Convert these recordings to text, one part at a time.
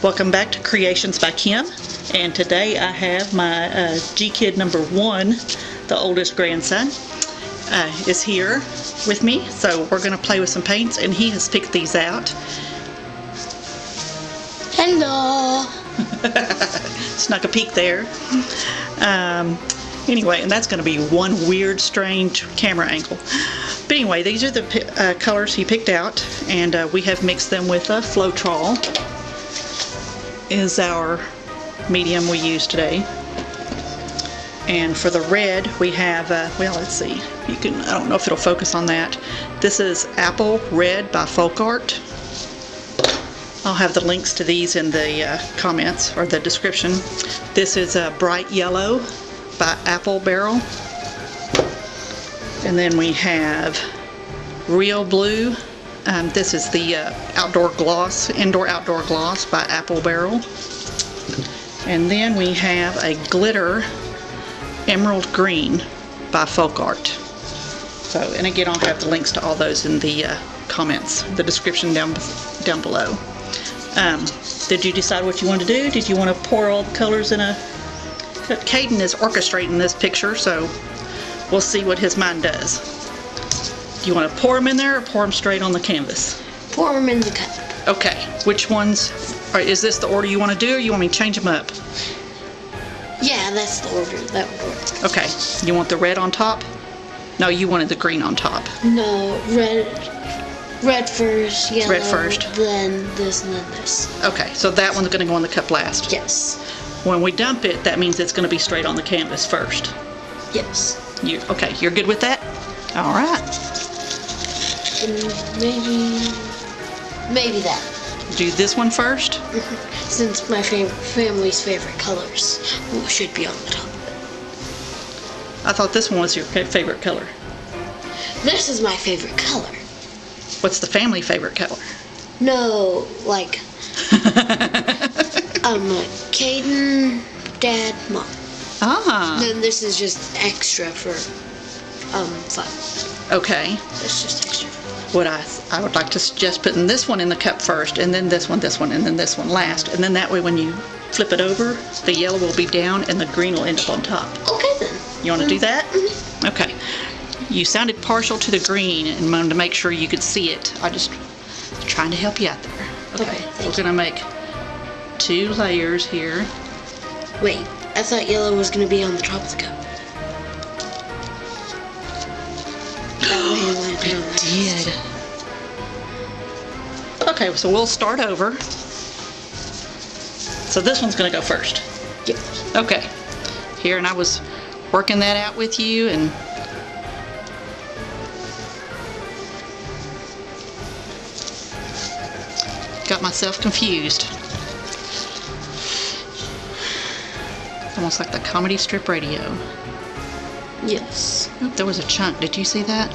Welcome back to Creations by Kim, and today I have my G-Kid number 1, the oldest grandson, is here with me. So we're going to play with some paints, and he has picked these out. Hello! Snuck a peek there. Anyway, and that's going to be one weird, strange camera angle. But anyway, these are the colors he picked out, and we have mixed them with Floetrol. Is our medium we use today. And for the red we have well, let's see, you can, I don't know if it'll focus on that. This is Apple Red by Folk Art. I'll have the links to these in the comments or the description. This is Bright Yellow by Apple Barrel. And then we have Real Blue. This is the Indoor Outdoor Gloss by Apple Barrel. And then we have a Glitter Emerald Green by Folk Art. So, and again, I'll have the links to all those in the comments, the description down below. Did you decide what you want to do? Did you want to pour all the colors in a... Caden is orchestrating this picture, so we'll see what his mind does. Do you want to pour them in there or pour them straight on the canvas? Pour them in the cup. Okay. Which ones? Is this the order you want to do, or you want me to change them up? Yeah, that's the order. That would work. Okay. You want the red on top? No, you wanted the green on top. No, red first, yellow, red first, then this, and then this. Okay, so that one's going to go in the cup last? Yes. When we dump it, that means it's going to be straight on the canvas first? Yes. Okay, you're good with that? All right. And maybe that. Do this one first? Since my family's favorite colors should be on the top of it. I thought this one was your favorite color. This is my favorite color. What's the family favorite color? No, like Caden, Dad, Mom. Ah. Then this is just extra for fun. Okay. It's just extra. What I would like to suggest putting this one in the cup first, and then this one, and then this one last, and then that way when you flip it over, the yellow will be down and the green will end up on top. Okay then. You want to do that? Mm-hmm. Okay. You sounded partial to the green and wanted to make sure you could see it. I just trying to help you out there. Okay. We're gonna make 2 layers here. Wait, I thought yellow was gonna be on the top of the cup. It did. Okay, so we'll start over. So this one's going to go first. Yep. Okay. Here, and I was working that out with you, and got myself confused. Almost like the comedy strip radio. Yes. Oh, there was a chunk. Did you see that?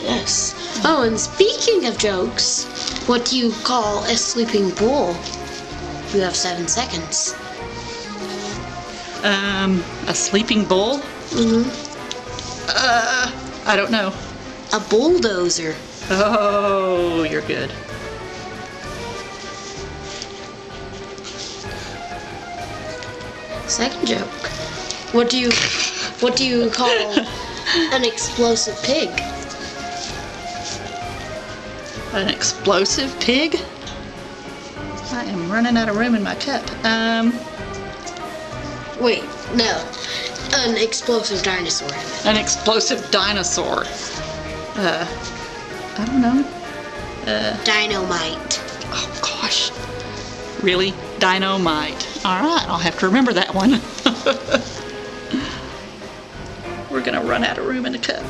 Yes. Oh, and speaking of jokes, what do you call a sleeping bull? You have 7 seconds. A sleeping bull? Mm-hmm. I don't know. A bulldozer. Oh, you're good. Second joke. What do you call an explosive pig? An explosive pig? I am running out of room in my cup. Wait, no. An explosive dinosaur. An explosive dinosaur. I don't know. Dynamite. Oh gosh. Really? Dynamite. Alright, I'll have to remember that one. We're gonna run out of room in the cup.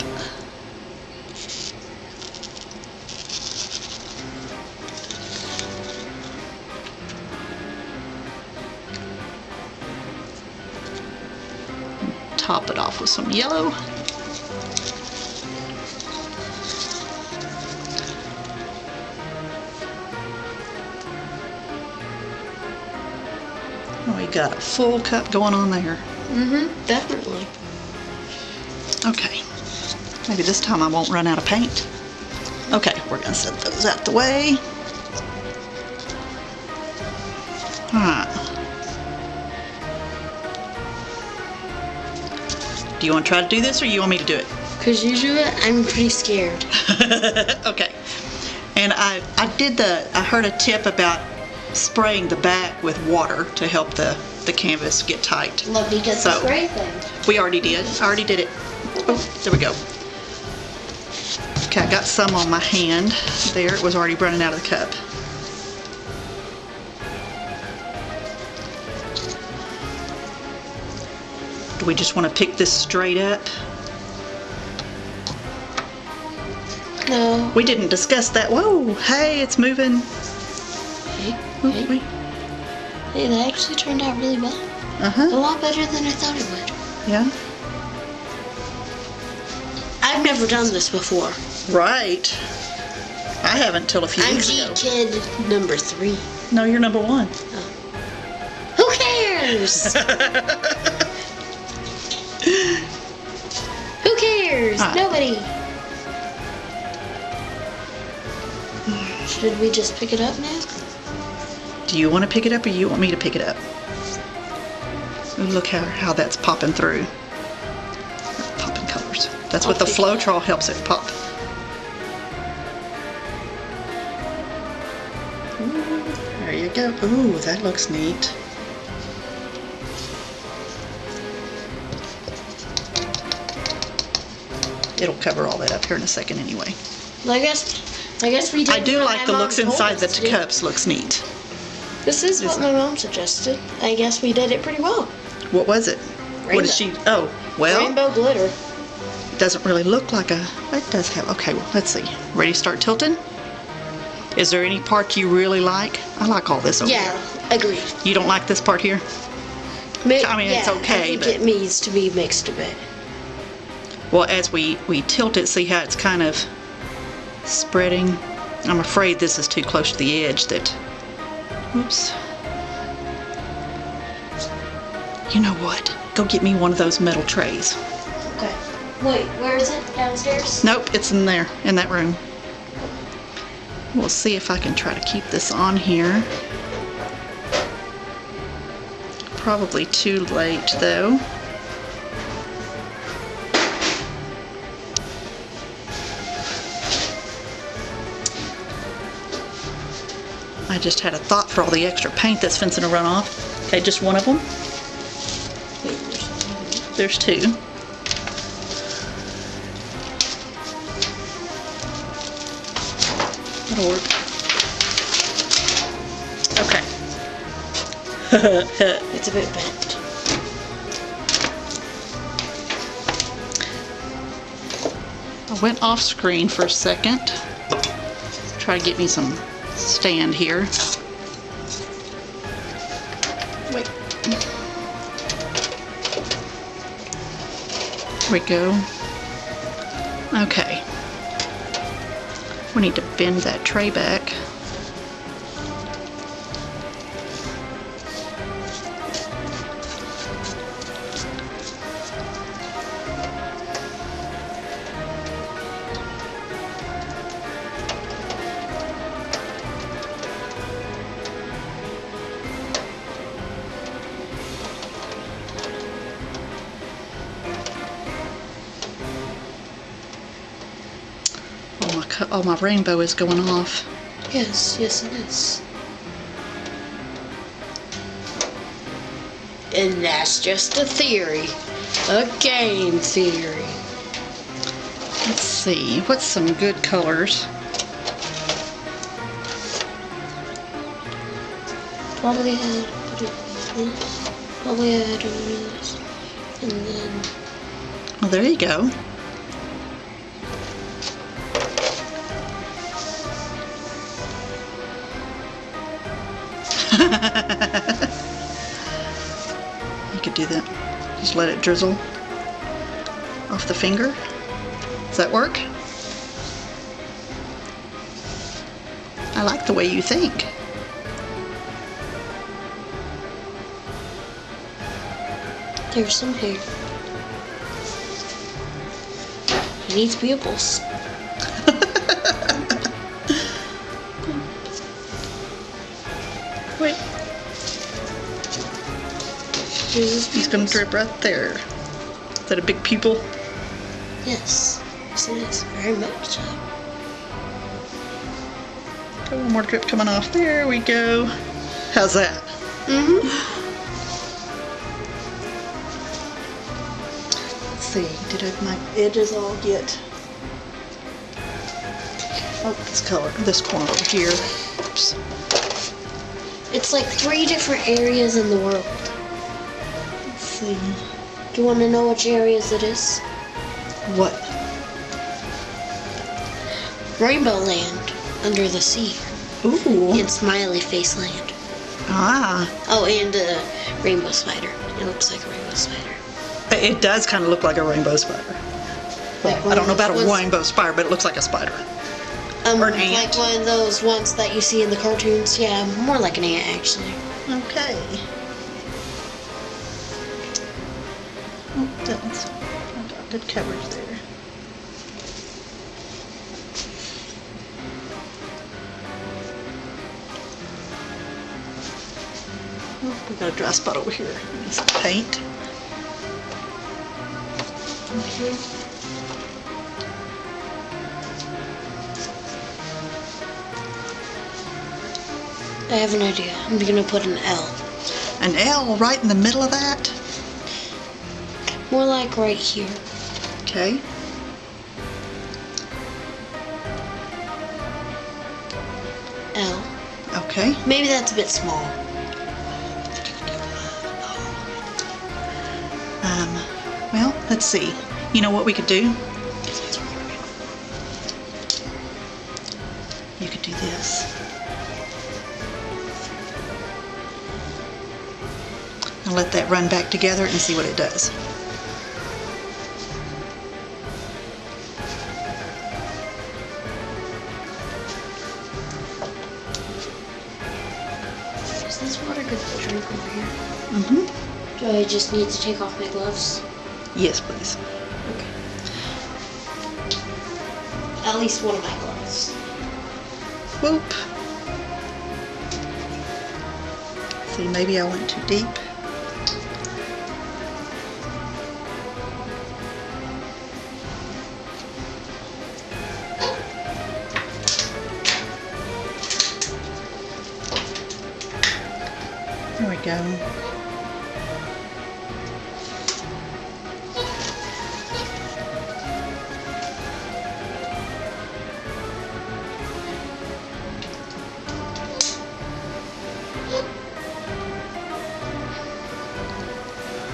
Top it off with some yellow. We got a full cup going on there. Mm-hmm, definitely. Okay. Maybe this time I won't run out of paint. Okay, we're going to set those out the way. Do you want to try to do this or you want me to do it? Cause you do it, I'm pretty scared. Okay. And I heard a tip about spraying the back with water to help the canvas get tight. Let me get the spray thing. We already did. I already did it. Oh, there we go. Okay, I got some on my hand. There, it was already running out of the cup. Do we just want to pick this straight up? No. We didn't discuss that. Whoa, hey, it's moving. Hey, Ooh, wait. Hey, that actually turned out really well. Uh-huh. A lot better than I thought it would. Yeah. I've never done this before. Right. I haven't till a few I'm weeks ago. G-Kid number 3. No, you're number 1. Who cares? Who cares? Ah. Nobody. Should we just pick it up now? Do you want to pick it up or you want me to pick it up? Ooh, look how that's popping through. Popping colors. That's what the Floetrol helps it pop. Ooh, there you go. Ooh, that looks neat. It'll cover all that up here in a second anyway. Well, I guess we did. I do what like my the mom looks told inside the us to do. cups. Looks neat. This is what my mom suggested. I guess we did it pretty well. What was it? Rainbow. What did she? Oh, well, Rainbow glitter. it doesn't really look like a. It does have. Okay, well, let's see. Ready to start tilting? Is there any part you really like? I like all this over here. Yeah, agreed. You don't like this part here? I mean, it's okay, I but think it needs to be mixed a bit. well, as we tilt it, see how it's kind of spreading. I'm afraid this is too close to the edge. That. Oops. You know what? Go get me one of those metal trays. Okay. Wait, where is it? Downstairs? Nope, it's in there, in that room. We'll see if I can try to keep this on here. Probably too late, though. I just had a thought for all the extra paint that's fencing to run off. Okay, just one of them. There's 2. That'll work. Okay. It's a bit bent. I went off screen for a second. Try to get me some stand here. Wait. There we go. Okay. We need to bend that tray back. Oh, my rainbow is going off. Yes, yes it is. And that's just a theory. A game theory. Let's see, what's some good colors? Probably had this. Probably had this. And then... Well, there you go. You could do that. Just let it drizzle off the finger. Does that work? I like the way you think. There's some hair. It needs pupils. Wait. Here's It's gonna drip right there. Is that a big pupil? Yes. Yes, it is. Very much so. Got one more drip coming off. There we go. How's that? Mm-hmm. Let's see. Did my edges all get... Oh, this corner over here. Oops. It's like 3 different areas in the world. Let's see. Do you want to know which areas it is? What? Rainbow Land, under the sea. Ooh. And Smiley Face Land. Ah. Oh, and Rainbow Spider. It looks like a rainbow spider. It does kind of look like a rainbow spider. Well, I don't know about a rainbow spider, but it looks like a spider. Or an ant. Like one of those ones that you see in the cartoons. Yeah, more like an ant, actually. Okay. Oh, that's adopted coverage there. Oh, we got a dry spot over here. Need some paint. I have an idea. I'm gonna put an L. An L right in the middle of that? More like right here. Okay. L. Okay. Maybe that's a bit small. Well, let's see. You know what we could do? You could do this. And let that run back together and see what it does. Is this water good to drink over here? Mm-hmm. Do I just need to take off my gloves? Yes, please. Okay. At least one of my gloves. Whoop. See, maybe I went too deep. There we go.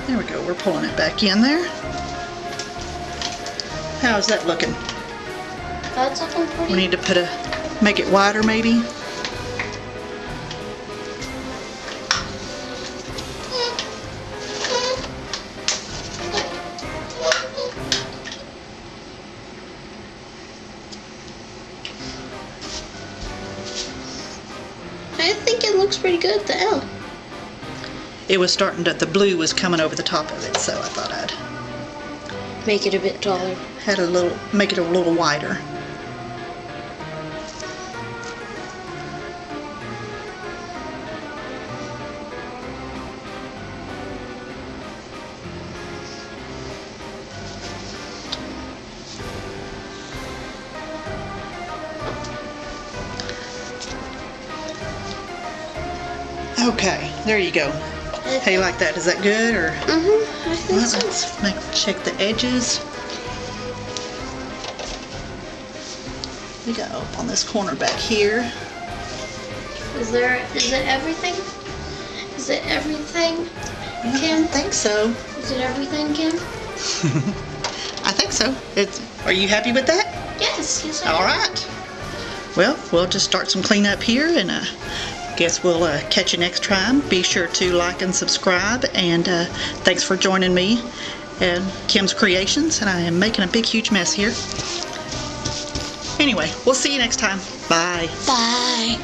There we go, we're pulling it back in there. How's that looking? That's looking pretty. We need to make it wider maybe. I think it looks pretty good, the L. It was starting to, the blue was coming over the top of it, so I thought I'd Make it a bit taller. make it a little wider. Okay, there you go. How you like that? Is that good or? I think so. Let's check the edges. We got up on this corner back here. Is it everything? Is it everything, Yeah, Kim? I think so. Is it everything, Kim? I think so. Are you happy with that? Yes, yes I am. All right. Well, we'll just start some cleanup here, and guess we'll catch you next time. Be sure to like and subscribe, and thanks for joining me and Kim's Creations, and I am making a big huge mess here. Anyway, we'll see you next time. Bye. Bye.